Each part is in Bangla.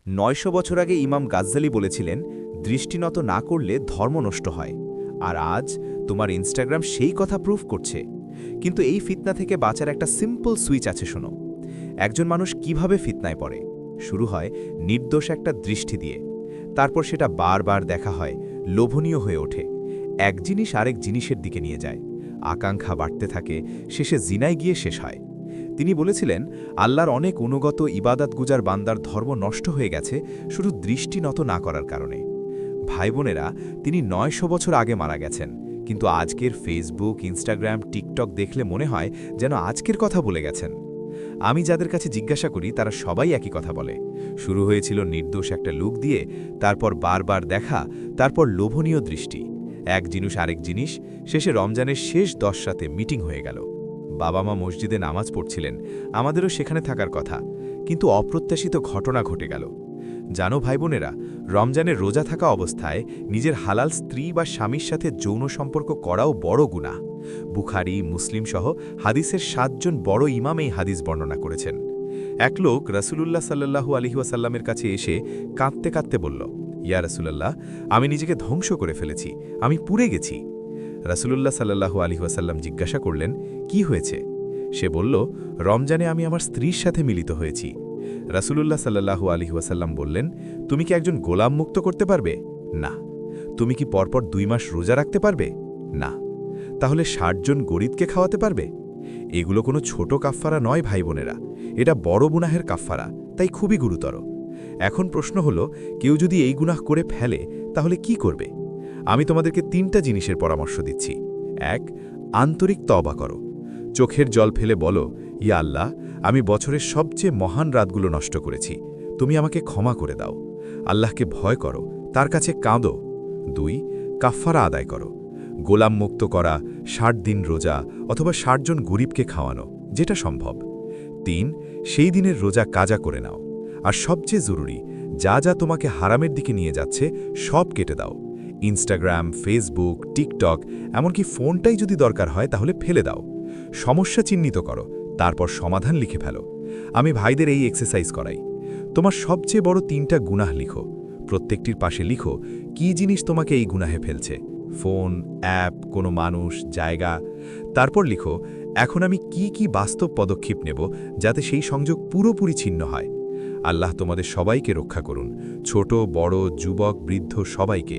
৯০০ বছর আগে ইমাম গাজ্জালি বলেছিলেন, দৃষ্টিনত না করলে ধর্ম নষ্ট হয়। আর আজ তোমার ইনস্টাগ্রাম সেই কথা প্রুফ করছে। কিন্তু এই ফিতনা থেকে বাঁচার একটা সিম্পল সুইচ আছে, শোনো। একজন মানুষ কিভাবে ফিতনায় পড়ে? শুরু হয় নির্দোষ একটা দৃষ্টি দিয়ে, তারপর সেটা বারবার দেখা হয়, লোভনীয় হয়ে ওঠে, এক জিনিস আরেক জিনিসের দিকে নিয়ে যায়, আকাঙ্ক্ষা বাড়তে থাকে, শেষে জিনায় গিয়ে শেষ হয়। তিনি বলেছিলেন, আল্লাহর অনেক অনুগত ইবাদতগুজার বান্দার ধর্ম নষ্ট হয়ে গেছে শুধু দৃষ্টি নত না করার কারণে। ভাই বোনেরা, তিনি ৯০০ বছর আগে মারা গেছেন, কিন্তু আজকের ফেসবুক, ইনস্টাগ্রাম, টিকটক দেখলে মনে হয় যেন আজকের কথা বলে গেছেন। আমি যাদের কাছে জিজ্ঞাসা করি তারা সবাই একই কথা বলে। শুরু হয়েছিল নির্দোষ একটা লুক দিয়ে, তারপর বারবার দেখা, তারপর লোভনীয় দৃষ্টি, এক জিনিস আরেক জিনিস, শেষে রমজানের শেষ 10 রাতে মিটিং হয়ে গেল। বাবা মা মসজিদে নামাজ পড়ছিলেন, আমাদেরও সেখানে থাকার কথা, কিন্তু অপ্রত্যাশিত ঘটনা ঘটে গেল। জানো ভাই বোনেরা, রমজানের রোজা থাকা অবস্থায় নিজের হালাল স্ত্রী বা স্বামীর সাথে যৌন সম্পর্ক করাও বড় গুনাহ। বুখারী, মুসলিম সহ হাদিসের 7 জন বড় ইমাম এই হাদিস বর্ণনা করেছেন। এক লোক রাসূলুল্লাহ সাল্লাল্লাহু আলাইহি ওয়াসাল্লামের কাছে এসে কাঁদতে কাঁদতে বলল, ইয়া রাসূলুল্লাহ, আমি নিজেকে ধ্বংস করে ফেলেছি, আমি পুড়ে গেছি। রাসূলুল্লাহ সাল্লাল্লাহু আলাইহি ওয়াসাল্লাম জিজ্ঞাসা করলেন, কি হয়েছে? সে বলল, রমজানে আমি আমার স্ত্রীর সাথে মিলিত হয়েছি। রাসূলুল্লাহ সাল্লাল্লাহু আলাইহি ওয়াসাল্লাম বললেন, তুমি কি একজন গোলাম মুক্ত করতে পারবে? না। তুমি কি পরপর 2 মাস রোজা রাখতে পারবে? না। তাহলে 60 জন গরিবকে খাওয়াতে পারবে? এগুলো কোনো ছোট কাফফারা নয় ভাই বোনেরা, এটা বড় গুনাহের কাফফারা, তাই খুবই গুরুতর। এখন প্রশ্ন হলো, কেউ যদি এই গুনাহ করে ফেলে তাহলে কি করবে? আমি তোমাদেরকে 3টা জিনিসের পরামর্শ দিচ্ছি। 1. আন্তরিক তওবা করো। চোখের জল ফেলে বলো, ইয়া আল্লাহ, আমি বছরের সবচেয়ে মহান রাতগুলো নষ্ট করেছি, তুমি আমাকে ক্ষমা করে দাও। আল্লাহকে ভয় করো, তার কাছে কাঁদো। 2. কাফফারা আদায় করো। গোলাম মুক্ত করা, 60 দিন রোজা অথবা 60 জন গরিবকে খাওয়ানো, যেটা সম্ভব। 3. সেই দিনের রোজা কাজা করে নাও। আর সবচেয়ে জরুরি, যা যা তোমাকে হারামের দিকে নিয়ে যাচ্ছে সব কেটে দাও। ইনস্টাগ্রাম, ফেসবুক, টিকটক, এমনকি ফোনটাই যদি দরকার হয় তাহলে ফেলে দাও। সমস্যা চিহ্নিত করো, তারপর সমাধান লিখে ফেলো। আমি ভাইদের এই এক্সারসাইজ করাই। তোমার সবচেয়ে বড় 3টা গুনাহ লিখো। প্রত্যেকটির পাশে লিখো কি জিনিস তোমাকে এই গুনাহে ফেলছে, ফোন, অ্যাপ, কোনো মানুষ, জায়গা। তারপর লিখো, এখন আমি কি কি বাস্তব পদক্ষেপ নেব যাতে সেই সংযোগ পুরোপুরি ছিন্ন হয়। আল্লাহ তোমাদের সবাইকে রক্ষা করুন, ছোট বড়, যুবক, বৃদ্ধ সবাইকে।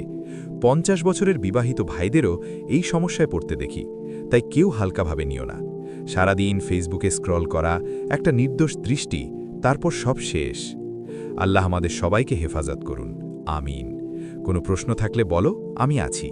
50 বছরের বিবাহিত ভাইদেরও এই সমস্যায় পড়তে দেখি, তাই কেউ হালকাভাবে নিও না। সারাদিন ফেসবুকে স্ক্রল করা, একটা নির্দোষ দৃষ্টি, তারপর সব শেষ। আল্লাহ আমাদের সবাইকে হেফাজত করুন, আমিন। কোনো প্রশ্ন থাকলে বলো, আমি আছি।